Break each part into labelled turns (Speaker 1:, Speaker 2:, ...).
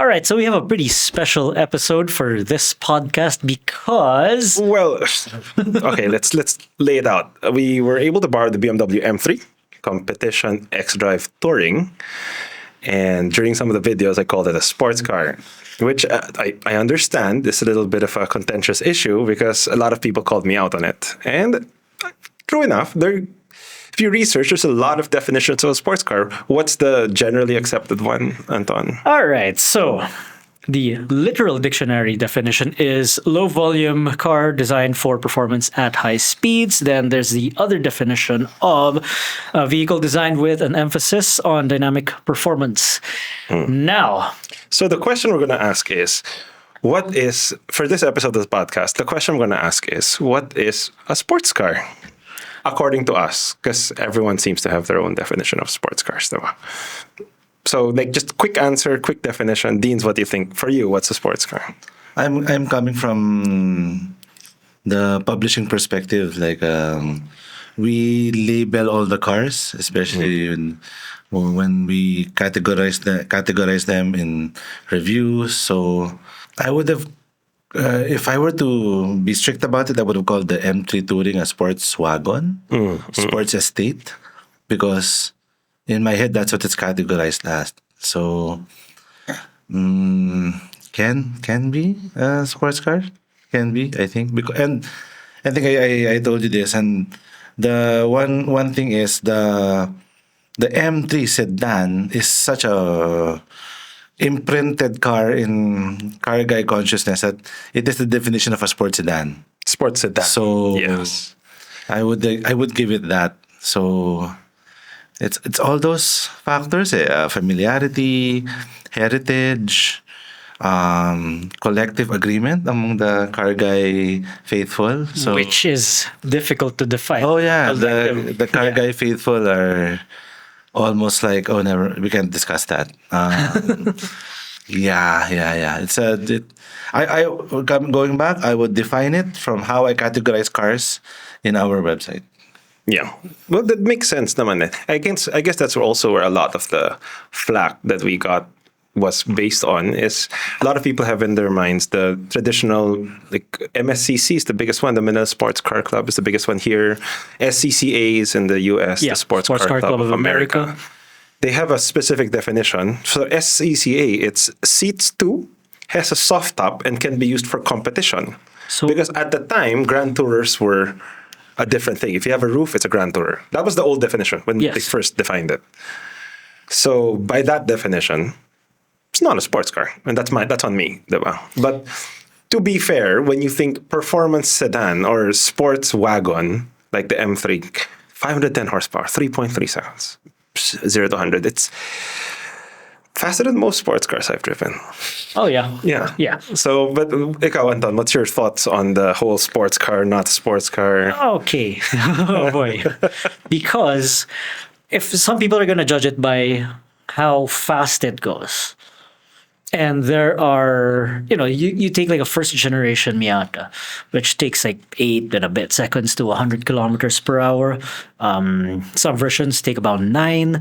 Speaker 1: All right, so we have a pretty special episode for this podcast because
Speaker 2: Well, okay, let's lay it out. We were able to borrow the BMW M3 Competition X Drive Touring, and during some of the videos, I called it a sports car, which I understand is a little bit of a contentious issue because a lot of people called me out on it. And true enough, if you research, there's a lot of definitions of a sports car. What's the generally accepted one, Anton?
Speaker 1: all right, so the literal dictionary definition is low volume car designed for performance at high speeds. Then there's the other definition of a vehicle designed with an emphasis on dynamic performance. Now,
Speaker 2: So the question we're going to ask is, what is, for this episode of the podcast, the question we're going to ask is, what is a sports car? According to us, because everyone seems to have their own definition of sports cars. Diba? So, like, just quick answer, quick definition. Deans, what do you think? For you, what's a sports car?
Speaker 3: I'm coming from the publishing perspective. Like we label all the cars, especially when we categorize them in reviews. So I would have, if I were to be strict about it, I would have called the M3 Touring a sports wagon, sports estate, because in my head that's what it's categorized as. So can be a sports car, can be, I think, because, and I think I told you this, and the one thing is the M3 sedan is such a imprinted car in car guy consciousness that it is the definition of a sports sedan.
Speaker 2: Sports sedan.
Speaker 3: So
Speaker 2: yes.
Speaker 3: I would give it that. So it's all those factors, familiarity, heritage, collective agreement among the car guy faithful. So
Speaker 1: which is difficult to define.
Speaker 3: oh yeah,
Speaker 1: Collective.
Speaker 3: the car guy faithful are almost like, oh, never, we can't discuss that. Yeah. Going back, I would define it from how I categorize cars in our website.
Speaker 2: Yeah. Well, that makes sense naman eh. I guess that's also where a lot of the flack that we got was based on is a lot of people have in their minds the traditional, like MSCC is the biggest one, the Manila Sports Car Club is the biggest one here, SCCA is in the US,
Speaker 1: Yeah,
Speaker 2: the Sports Car Club of America. They have a specific definition. So SCCA, it's seats 2, has a soft top, and can be used for competition.
Speaker 1: So-
Speaker 2: because at the time, Grand Tourers were a different thing. If you have a roof, it's a Grand Tourer. That was the old definition when
Speaker 1: Yes.
Speaker 2: they first defined it. So by that definition, it's not a sports car, and that's on me, diba? But to be fair, when you think performance sedan or sports wagon like the M3, 510 horsepower, 3.3 seconds, 0 to 100, it's faster than most sports cars I've driven.
Speaker 1: Oh yeah.
Speaker 2: Yeah.
Speaker 1: Yeah.
Speaker 2: So, but ikaw, Anton, what's your thoughts on the whole sports car, not sports car?
Speaker 1: Okay. Oh boy. Because if some people are going to judge it by how fast it goes, and there are, you take like a first generation Miata, which takes like 8 and a bit seconds to 100 kilometers per hour. Some versions take about 9.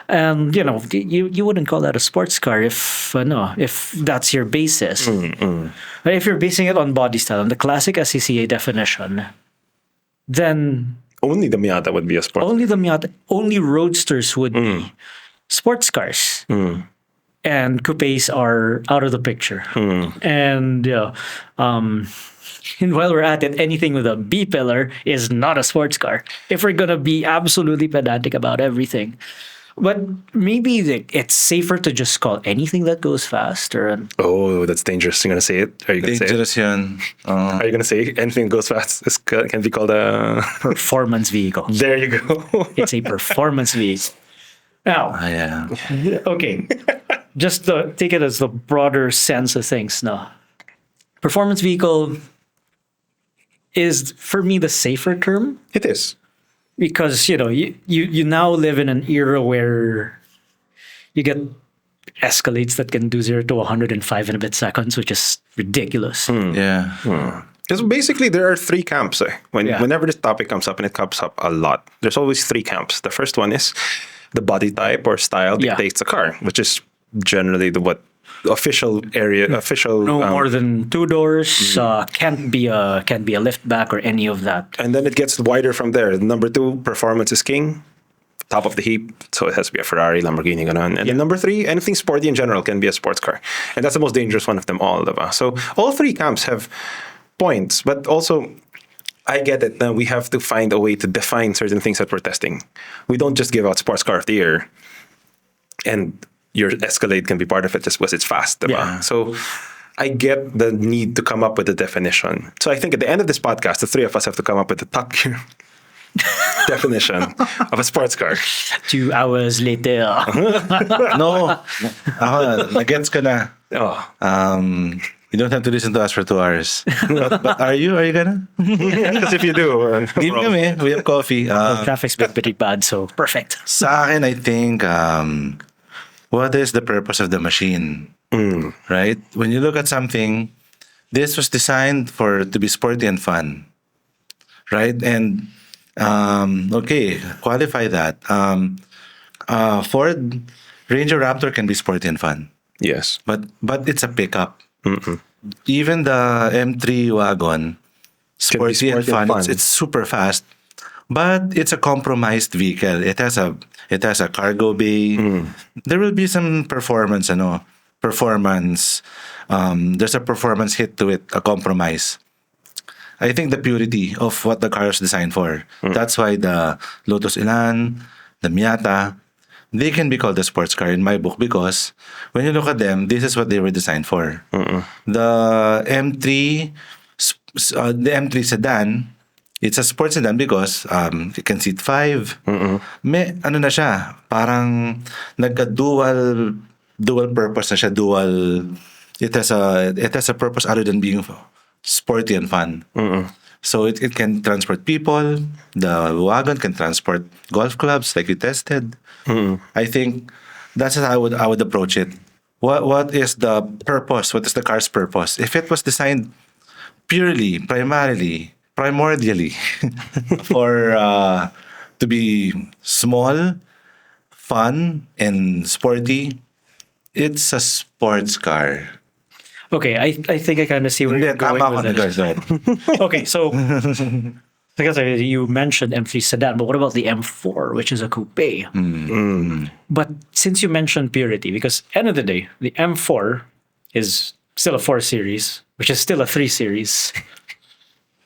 Speaker 1: And, you wouldn't call that a sports car if that's your basis. But if you're basing it on body style, on the classic SCCA definition, then
Speaker 2: Only the Miata would be a sports
Speaker 1: only the Miata, only roadsters would be sports cars. And coupes are out of the picture. And and while we're at it, anything with a B pillar is not a sports car. If we're gonna be absolutely pedantic about everything, but maybe it's safer to just call anything that goes fast or
Speaker 2: Oh, that's dangerous. You're gonna say it? Are you gonna say it?
Speaker 3: Dangerous yun.
Speaker 2: Are you gonna say anything that goes fast can be called a?
Speaker 1: performance vehicle.
Speaker 2: There you go.
Speaker 1: It's a performance vehicle. Now,
Speaker 3: Yeah.
Speaker 1: okay, just take it as the broader sense of things. No, performance vehicle is for me the safer term
Speaker 2: It is.
Speaker 1: because you now live in an era where you get Escalades that can do 0 to 105 in a bit seconds, which is ridiculous.
Speaker 3: Yeah.
Speaker 2: Because basically there are 3 camps.
Speaker 1: Yeah.
Speaker 2: Whenever this topic comes up, and it comes up a lot, there's always 3 camps. The first one is the body type or style
Speaker 1: Yeah.
Speaker 2: dictates the car, which is generally what official area, official.
Speaker 1: No more than two doors. Can't be a lift back or any of that.
Speaker 2: And then it gets wider from there. Number 2, performance is king. Top of the heap, so it has to be a Ferrari, Lamborghini, ganon. And then number 3, anything sporty in general can be a sports car. And that's the most dangerous one of them all, diba? So all 3 camps have points, but also I get it. Now we have to find a way to define certain things that we're testing. We don't just give out sports car of the year and your Escalade can be part of it just because it's fast, diba?
Speaker 1: Yeah.
Speaker 2: So I get the need to come up with a definition. So I think at the end of this podcast, the 3 of us have to come up with the top gear definition of a sports car.
Speaker 1: 2 hours later.
Speaker 3: No. Ako, nag-gets ka na.
Speaker 2: Oh.
Speaker 3: You don't have to listen to us for 2 hours. But are you? Are you gonna?
Speaker 2: Because if you do,
Speaker 3: Game kami. We have coffee.
Speaker 1: Traffic's been pretty bad, so perfect.
Speaker 3: Sa akin, I think, what is the purpose of the machine? Right? When you look at something, this was designed to be sporty and fun. Right? And, okay, qualify that. Ford Ranger Raptor can be sporty and fun.
Speaker 2: yes.
Speaker 3: But it's a pickup. Even the M3 wagon, sporty and fun. It's super fast, but it's a compromised vehicle. It has a cargo bay. There will be some performance. There's a performance hit to it, a compromise. I think the purity of what the car is designed for. That's why the Lotus Elan, the Miata, they can be called a sports car in my book because when you look at them, this is what they were designed for. The M3, the M3 sedan, it's a sports sedan because it can seat 5. May ano na siya, parang nagka-dual purpose na siya, it has a purpose other than being sporty and fun. So it can transport people. The wagon can transport golf clubs like you tested. I think that's how I would approach it. What is the purpose? What is the car's purpose? If it was designed primordially for to be small, fun, and sporty, it's a sports car.
Speaker 1: Okay, I think I kind of see where you're going
Speaker 3: Tama
Speaker 1: with
Speaker 3: ako
Speaker 1: this.
Speaker 3: na, guys.
Speaker 1: Okay, so because you mentioned M3 sedan, but what about the M4, which is a coupe? But since you mentioned purity, because end of the day, the M4 is still a 4 Series, which is still a 3 Series.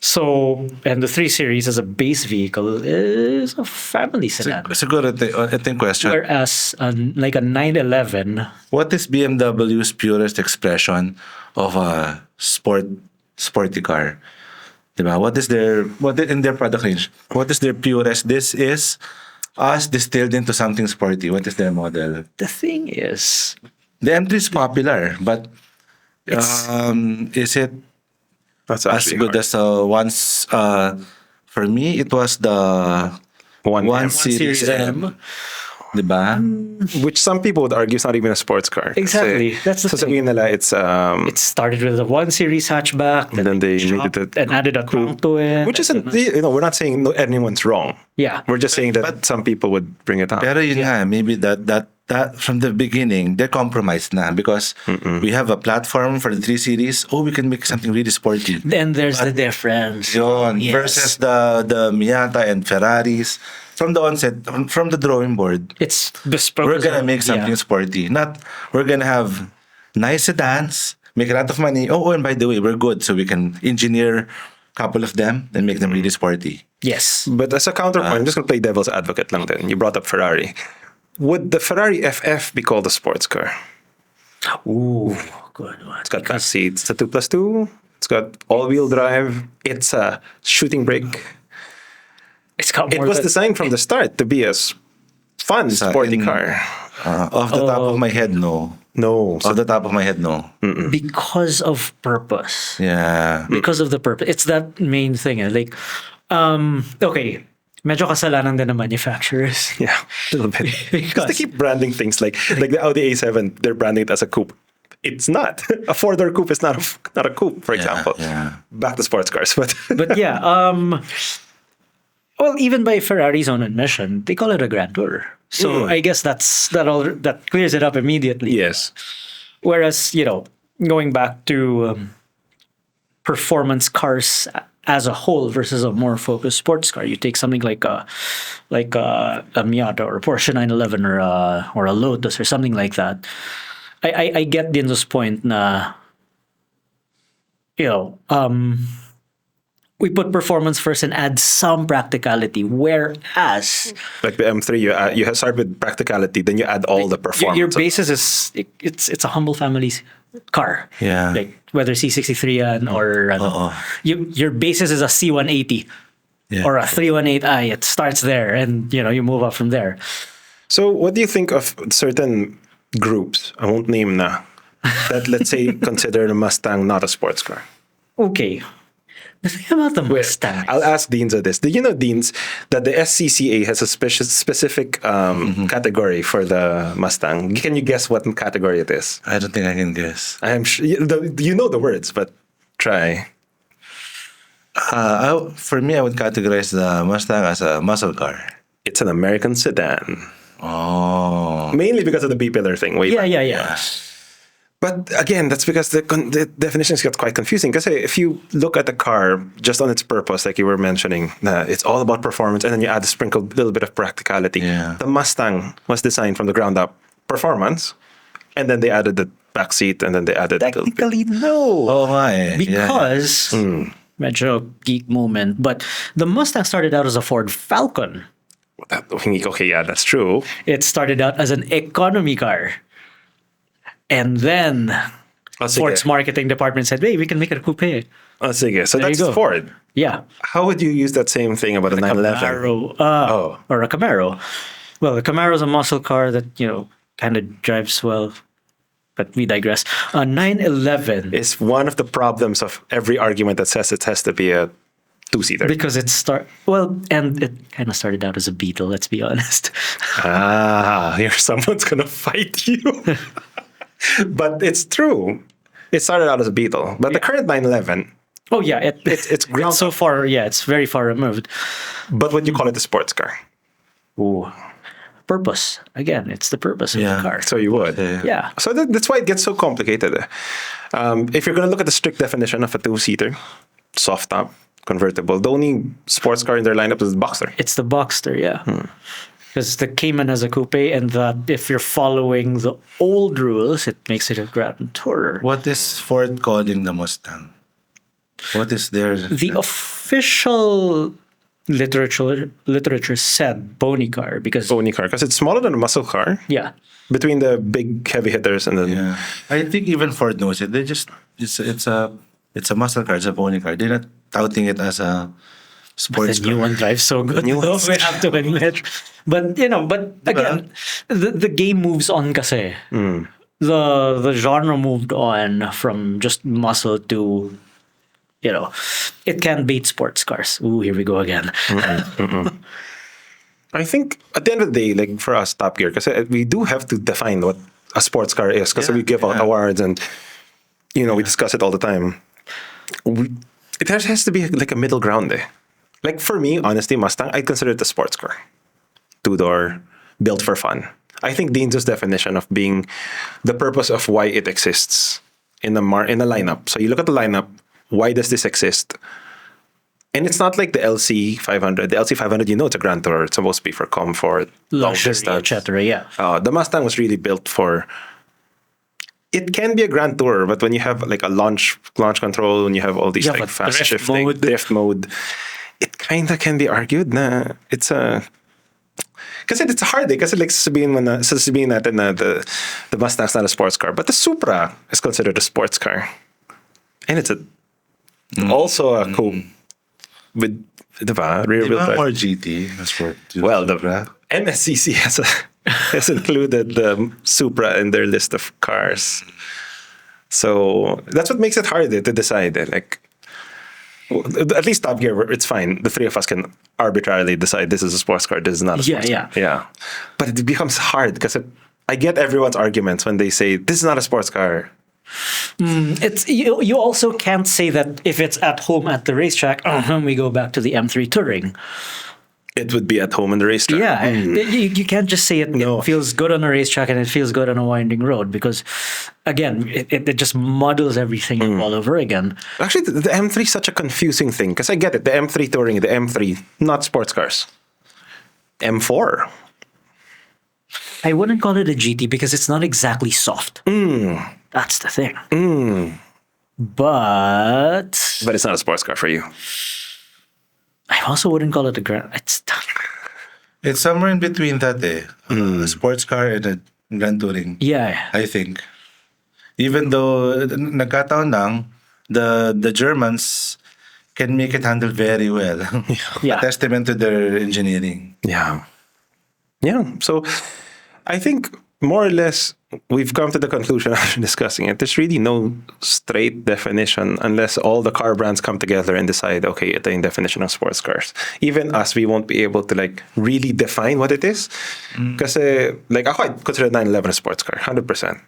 Speaker 1: So, and the 3 Series as a base vehicle is a family sedan.
Speaker 3: Siguro, ito yung question.
Speaker 1: Whereas like a 911,
Speaker 3: What is BMW's purest expression of a sporty car? Diba? In their product range? What is their purest? This is us distilled into something sporty. What is their model?
Speaker 1: the thing is,
Speaker 3: The M3 is popular, but is it
Speaker 2: That's
Speaker 3: as
Speaker 2: actually
Speaker 3: good
Speaker 2: hard.
Speaker 3: as once? For me, it was the
Speaker 2: One M,
Speaker 3: Series M. Diba?
Speaker 2: which some people would argue is not even a sports car.
Speaker 1: Exactly. That's the
Speaker 2: sasabihin nila it's
Speaker 1: it started with a 1 Series hatchback,
Speaker 2: then they made
Speaker 1: chopped
Speaker 2: it
Speaker 1: and added a trunk to it.
Speaker 2: which isn't we're not saying anyone's wrong.
Speaker 1: Yeah.
Speaker 2: We're just saying that some people would bring it up.
Speaker 3: Pero yun nga, maybe that from the beginning, they're compromised na because we have a platform for the 3 Series. Oh, we can make something really sporty.
Speaker 1: Then there's the difference.
Speaker 3: Yun,
Speaker 1: Yes.
Speaker 3: versus the Miata and Ferraris. From the onset, from the drawing board,
Speaker 1: It's bespoke.
Speaker 3: we're gonna make something sporty. Not we're gonna have nice sedans, make a lot of money. Oh, and by the way, we're good, so we can engineer a couple of them and make them really sporty.
Speaker 1: Yes.
Speaker 2: But as a counterpoint, I'm just going to play devil's advocate lang din. You brought up Ferrari. Would the Ferrari FF be called a sports car?
Speaker 1: Ooh, good one.
Speaker 2: It's got back seats. It's a 2+2. It's got all-wheel drive. It's a shooting brake.
Speaker 1: It's got
Speaker 2: It
Speaker 1: more
Speaker 2: was
Speaker 1: than-
Speaker 2: designed from the start to be a fun, sporty car.
Speaker 3: Off the top of my head, no.
Speaker 2: No.
Speaker 3: Off the top of my head, no.
Speaker 1: because of purpose.
Speaker 3: Yeah.
Speaker 1: Because of the purpose. It's that main thing. Like, okay, medyo kasalanan din ng manufacturers.
Speaker 2: Yeah, a little bit. Because they
Speaker 1: Because
Speaker 2: keep branding things like the Audi A7, they're branding it as a coupe. It's not. A four-door coupe is not a coupe, for example.
Speaker 3: yeah.
Speaker 2: Back to sports cars, but
Speaker 1: but yeah, well, even by Ferrari's own admission, they call it a Grand Tour. So I guess that clears it up immediately.
Speaker 2: yes.
Speaker 1: Whereas, going back to performance cars as a whole versus a more focused sports car, you take something like a Miata or a Porsche 911 or a Lotus or something like that. I get Dinzo's point na, you know, we put performance first and add some practicality. Whereas
Speaker 2: Like the M3, you start with practicality, then you add all the performance.
Speaker 1: your basis is it's a humble family's car.
Speaker 3: Yeah.
Speaker 1: Like whether C63 yan or your basis is a C180
Speaker 3: Yeah.
Speaker 1: or a 318i. It starts there, and you move up from there.
Speaker 2: So, what do you think of certain groups? I won't name na. That let's say consider the Mustang not a sports car.
Speaker 1: Okay. The thing about the Mustang.
Speaker 2: I'll ask Dinzo this. Do you know, Deans, that the SCCA has a specific category for the Mustang? Can you guess what category it is?
Speaker 3: I don't think I can guess.
Speaker 2: I am sure you know the words, but try.
Speaker 3: For me, I would categorize the Mustang as a muscle car.
Speaker 2: It's an American sedan.
Speaker 3: Oh.
Speaker 2: Mainly because of the B-pillar thing.
Speaker 1: Yeah.
Speaker 2: But again, that's because the definitions get quite confusing. Because if you look at the car just on its purpose, like you were mentioning, it's all about performance, and then you add a sprinkled little bit of practicality.
Speaker 3: Yeah.
Speaker 2: The Mustang was designed from the ground up performance, and then they added the back seat, and then they added
Speaker 1: Technically, no.
Speaker 3: Oh my.
Speaker 1: Because, medyo geek moment, but the Mustang started out as a Ford Falcon.
Speaker 2: Okay, yeah, that's true.
Speaker 1: It started out as an economy car. And then Ford's marketing department said, hey, we can make it a coupe.
Speaker 2: Oh, sige. So
Speaker 1: There you
Speaker 2: that's
Speaker 1: go.
Speaker 2: Ford.
Speaker 1: Yeah.
Speaker 2: How would you use that same thing about a 911?
Speaker 1: Camaro, or a Camaro. Well, the Camaro is a muscle car that, kind of drives well. But we digress. A 911,
Speaker 2: It's one of the problems of every argument that says it has to be a two-seater.
Speaker 1: because and it kind of started out as a Beetle, let's be honest.
Speaker 2: Someone's gonna fight you. But it's true. It started out as a Beetle, but the current 911.
Speaker 1: Oh, yeah.
Speaker 2: It's ground
Speaker 1: so far, it's very far removed.
Speaker 2: But would you call it a sports car?
Speaker 1: Ooh. Purpose. Again, it's the purpose of the car.
Speaker 2: So you would.
Speaker 1: Yeah.
Speaker 2: So that's why it gets so complicated. If you're gonna look at the strict definition of a two-seater, soft top, convertible, the only sports car in their lineup is the Boxster.
Speaker 1: It's the Boxster, yeah. Because the Cayman has a coupe, and that if you're following the old rules, it makes it a Grand Tourer.
Speaker 3: What is Ford calling the Mustang? What is their...
Speaker 1: The official literature said bony car because
Speaker 2: Pony car, because it's smaller than a muscle car.
Speaker 1: yeah,
Speaker 2: Between the big heavy hitters and then
Speaker 3: Yeah. I think even Ford knows it. They just... It's a muscle car, it's a pony car. They're not touting it as a
Speaker 1: the
Speaker 3: sports
Speaker 1: new
Speaker 3: car.
Speaker 1: one drives so good.
Speaker 2: new
Speaker 1: though,
Speaker 2: one's-
Speaker 1: we have to admit. But again, the game moves on kasi. The genre moved on from just muscle to it can beat sports cars. Ooh, here we go again.
Speaker 2: I think at the end of the day, like for us, Top Gear, because we do have to define what a sports car is, because we give out awards and we discuss it all the time. It has to be like a middle ground there. Like for me, honestly, Mustang, I consider it a sports car, two-door, built for fun. I think Dinzo's definition of being the purpose of why it exists in the lineup. So you look at the lineup. Why does this exist? And it's not like the LC500. The LC500, it's a Grand Tourer. It's supposed to be for comfort, long
Speaker 1: Luxury,
Speaker 2: distance.
Speaker 1: etc. Yeah.
Speaker 2: The Mustang was really built for. It can be a Grand Tourer, but when you have like a launch control, when you have all these
Speaker 1: Yeah,
Speaker 2: like
Speaker 1: but
Speaker 2: fast
Speaker 1: drift
Speaker 2: shifting,
Speaker 1: mode.
Speaker 2: drift mode, it kind of can be argued na it's a. Kasi it's hard kasi like sabihin natin na the Mustang's not a sports car, but the Supra is considered a sports car, and it's also a coupe with rear wheel drive.
Speaker 3: Or GT. That's for
Speaker 2: Well, the MSCC has included the Supra in their list of cars. So that's what makes it hard to decide. Like, at least Top Gear, it's fine. The three of us can arbitrarily decide this is a sports car, this is not a sports car. Yeah. But it becomes hard because I get everyone's arguments when they say this is not a sports car.
Speaker 1: It's you also can't say that if it's at home at the racetrack. We go back to the M3 Touring.
Speaker 2: It would be at home in the racetrack.
Speaker 1: Yeah, you can't just say it,
Speaker 2: No.
Speaker 1: it feels good on a racetrack and it feels good on a winding road because, again, it just muddles everything all over again.
Speaker 2: Actually, the M3 is such a confusing thing because I get it. The M3 touring, the M3, not sports cars. M4.
Speaker 1: I wouldn't call it a GT because it's not exactly soft. That's the thing. But
Speaker 2: But it's not a sports car for you.
Speaker 1: I also wouldn't call it a grand.
Speaker 3: It's somewhere in between that, a sports car and a Grand Touring.
Speaker 1: Yeah.
Speaker 3: I think. Even though nagkataon lang, the Germans can make it handle very well.
Speaker 1: Yeah.
Speaker 3: A testament to their engineering.
Speaker 2: Yeah. Yeah. So I think more or less we've come to the conclusion after discussing it. There's really no straight definition unless all the car brands come together and decide, okay, ito yung definition of sports cars. Even us, we won't be able to like really define what it is. Because like ako, I'd consider 911 a sports car, 100%.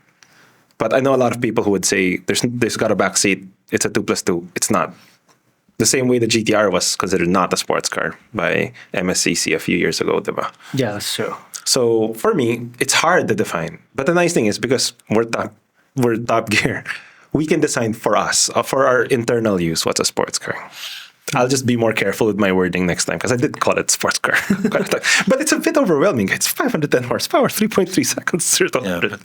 Speaker 2: But I know a lot of people who would say there's got a back seat. It's a 2+2. It's not. The same way the GTR was considered not a sports car by MSCC a few years ago, diba?
Speaker 1: Yeah, that's true.
Speaker 2: So for me, it's hard to define. But the nice thing is because we're top gear, we can design for us, for our internal use, what's a sports car. I'll just be more careful with my wording next time because I did call it sports car. But it's a bit overwhelming. It's 510 horsepower, 3.3 seconds. 0 to 100.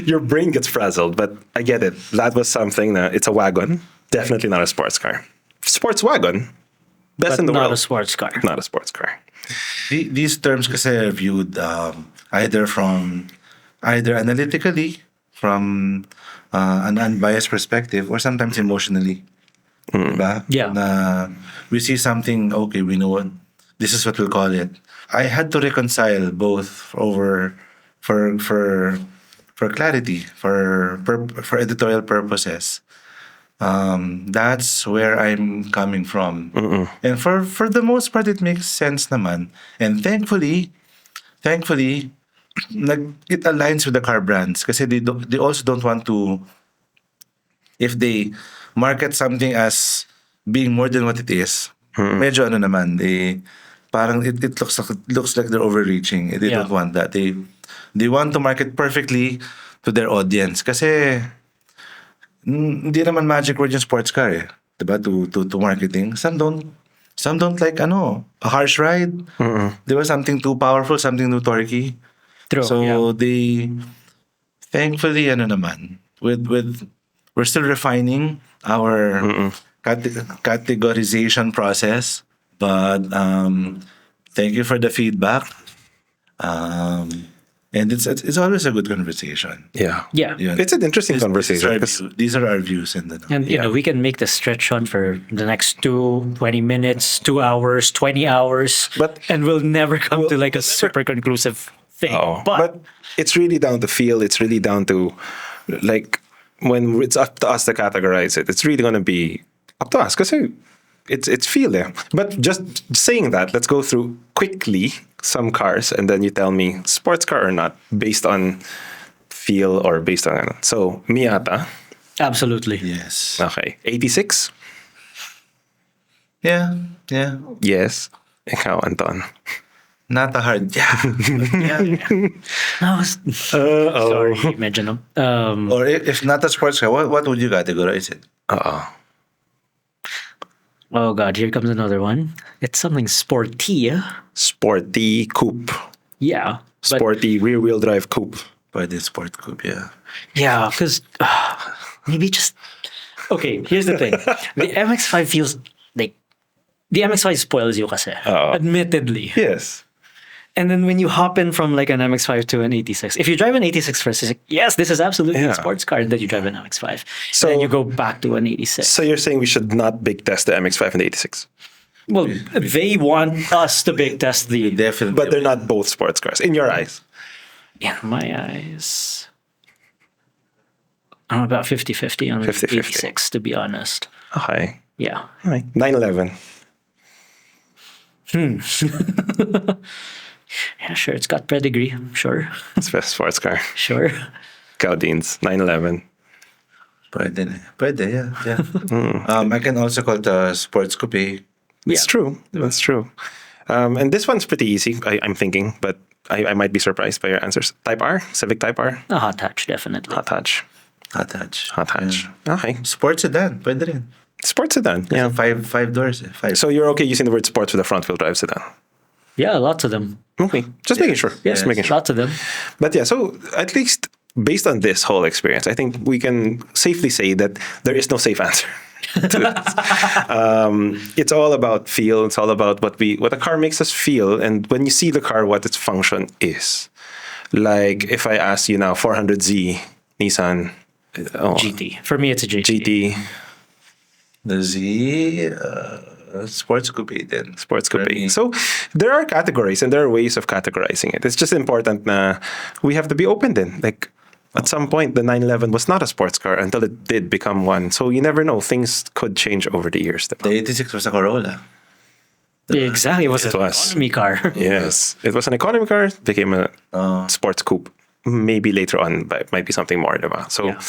Speaker 2: Your brain gets frazzled, but I get it. That was something that it's a wagon. Definitely not a sports car. Sports wagon, best
Speaker 1: But
Speaker 2: in the
Speaker 1: not
Speaker 2: world.
Speaker 1: a sports car.
Speaker 2: Not a sports car.
Speaker 3: These terms kasi are viewed either analytically from an unbiased perspective or sometimes emotionally. Diba?
Speaker 1: Yeah.
Speaker 3: Na we see something, okay, we know what this is what we'll call it. I had to reconcile both for clarity, for editorial purposes. That's where I'm coming from. And for the most part, it makes sense naman. And thankfully, it aligns with the car brands kasi they also don't want to, if they market something as being more than what it is, medyo ano naman, parang it looks like they're overreaching. They
Speaker 1: Yeah.
Speaker 3: don't want that. They want to market perfectly to their audience kasi hindi naman magic word yung sports car eh. Diba? To marketing. Some don't like a harsh ride. Diba? Something too powerful, something too torquey.
Speaker 1: True.
Speaker 3: So
Speaker 1: yeah.
Speaker 3: they thankfully naman with we're still refining our categorization process, but thank you for the feedback. And it's always a good conversation.
Speaker 2: Yeah.
Speaker 1: Yeah.
Speaker 2: It's an interesting conversation.
Speaker 3: These are our views and
Speaker 1: And you know, we can make the stretch on for the next 20 minutes, 2 hours, 20 hours, and we'll never come to like a super conclusive thing.
Speaker 2: Oh,
Speaker 1: But,
Speaker 2: but it's really down to feel. It's really down to like when it's up to us to categorize it. It's really going to be up to us because it's feel there. But just saying that, let's go through quickly some cars, and then you tell me sports car or not based on feel or based on. So Miata,
Speaker 1: absolutely.
Speaker 3: yes,
Speaker 2: okay, 86,
Speaker 3: yeah,
Speaker 2: yes. Ikaw, Anton.
Speaker 3: not a hard yeah.
Speaker 1: No, sorry, medyo no.
Speaker 3: Or if not a sports car, what would you categorize it?
Speaker 1: Oh God, here comes another one. It's something sporty.
Speaker 2: Sporty coupe,
Speaker 1: Yeah. But
Speaker 2: sporty rear-wheel drive coupe.
Speaker 3: By the sport coupe, yeah.
Speaker 1: yeah, because maybe just okay. Here's the thing: the MX-5 feels like the MX-5 spoils you, kasi admittedly.
Speaker 2: Yes.
Speaker 1: And then when you hop in from like an MX-5 to an 86, if you drive an 86 first, it's like, yes, this is absolutely
Speaker 2: Yeah.
Speaker 1: a sports car. And then you drive an MX-5,
Speaker 2: So-
Speaker 1: and then you go back to an 86.
Speaker 2: So you're saying we should not big test the MX-5 and the 86?
Speaker 1: Well, they want us to big test the.
Speaker 3: Definitely.
Speaker 2: But they're not both sports cars in your eyes.
Speaker 1: In my eyes, I'm about 50-50 on the
Speaker 2: 50-50.
Speaker 1: 86, to be honest.
Speaker 2: Okay.
Speaker 1: Yeah.
Speaker 2: All right. 911.
Speaker 1: Yeah, sure. It's got pedigree. Sure.
Speaker 2: It's best sports car.
Speaker 1: Sure.
Speaker 2: Cowdeens. 911.
Speaker 3: Pwede, yeah. I can also call it a sports coupe.
Speaker 2: It's true. That's true. And this one's pretty easy, I'm thinking, but I might be surprised by your answers. Type R, Civic Type R,
Speaker 1: A hot hatch, definitely.
Speaker 2: hot hatch,
Speaker 3: Hot hatch.
Speaker 2: hot hatch. Okay,
Speaker 3: Sports sedan, pwede rin.
Speaker 2: sports sedan. Yeah.
Speaker 3: Five doors. Five.
Speaker 2: So you're okay using the word sports with a front wheel drive sedan.
Speaker 1: Yeah, lots of them.
Speaker 2: Okay, just making sure.
Speaker 1: Yes,
Speaker 2: Just making sure.
Speaker 1: lots of them.
Speaker 2: But yeah, so at least based on this whole experience, I think we can safely say that there is no safe answer. to this. It's all about feel. It's all about what a car makes us feel, and when you see the car, what its function is. Like if I ask you now, 400Z Nissan
Speaker 1: GT. For me, it's a GT.
Speaker 2: GT
Speaker 3: The Z, sports coupe then.
Speaker 2: sports
Speaker 3: For
Speaker 2: coupe.
Speaker 3: me.
Speaker 2: So there are categories and there are ways of categorizing it. It's just important na we have to be open then. Like at some point, the 911 was not a sports car until it did become one. So you never know. Things could change over the years.
Speaker 3: The 86 was a Corolla.
Speaker 1: Exactly. It was
Speaker 2: It
Speaker 1: an
Speaker 2: was.
Speaker 1: economy car.
Speaker 2: Yes, it was an economy car, became a sports coupe. Maybe later on, but it might be something more, diba? So
Speaker 1: Yeah.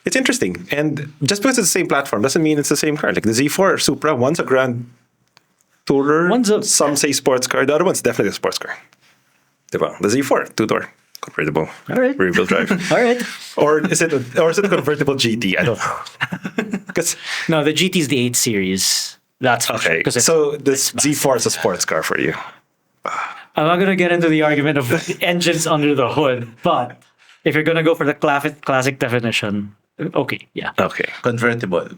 Speaker 2: it's interesting. And just because it's the same platform doesn't mean it's the same car. Like the Z4 Supra, one's a Grand Tourer,
Speaker 1: One's a-
Speaker 2: some say sports car, the other one's definitely a sports car. Diba? The Z4, two-door, convertible,
Speaker 1: All right.
Speaker 2: rear-wheel drive.
Speaker 1: All right.
Speaker 2: or is it a convertible GT? I don't know. 'Cause-
Speaker 1: No, the GT is the 8 series. That's for sure,
Speaker 2: okay,
Speaker 1: 'cause it's-
Speaker 2: so this Z4 is a sports car for you.
Speaker 1: I'm not gonna get into the argument of engines under the hood, but if you're gonna go for the classic definition, okay, yeah.
Speaker 2: Okay.
Speaker 3: Convertible.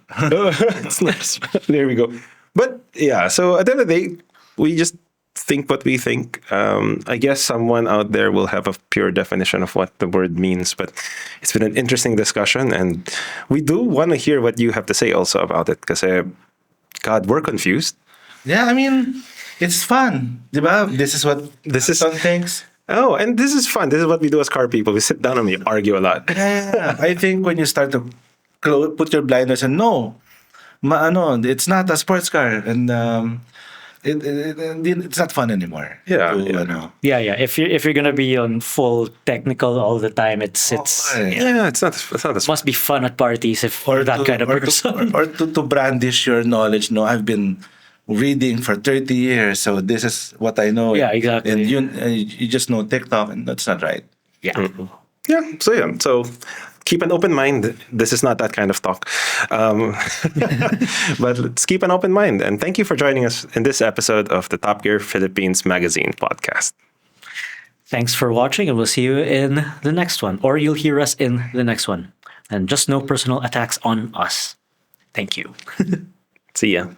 Speaker 2: It's nice. There we go. But yeah, so at the end of the day, we just think what we think. I guess someone out there will have a pure definition of what the word means, but it's been an interesting discussion, and we do want to hear what you have to say also about it, because God, we're confused.
Speaker 3: Yeah, I mean, it's fun. Diba? This is what
Speaker 2: This is-
Speaker 3: Anton thinks.
Speaker 2: Oh, and this is fun. This is what we do as car people. We sit down and we argue a lot.
Speaker 3: Yeah, I think when you start to put your blinders and no, it's not a sports car, and it's not fun anymore.
Speaker 2: Yeah,
Speaker 3: To,
Speaker 2: yeah.
Speaker 1: Yeah. If you're gonna be on full technical all the time, it's
Speaker 2: Yeah, it's not a
Speaker 1: must be fun at parties if you're that kind of person.
Speaker 3: or to brandish your knowledge. No, I've been reading for 30 years, so this is what I know.
Speaker 1: Yeah, exactly.
Speaker 3: And you just know TikTok, and that's not right.
Speaker 1: Yeah.
Speaker 2: Yeah. So keep an open mind. This is not that kind of talk. But let's keep an open mind. And thank you for joining us in this episode of the Top Gear Philippines Magazine podcast.
Speaker 1: Thanks for watching, and we'll see you in the next one, or you'll hear us in the next one. And just no personal attacks on us. Thank you.
Speaker 2: See ya.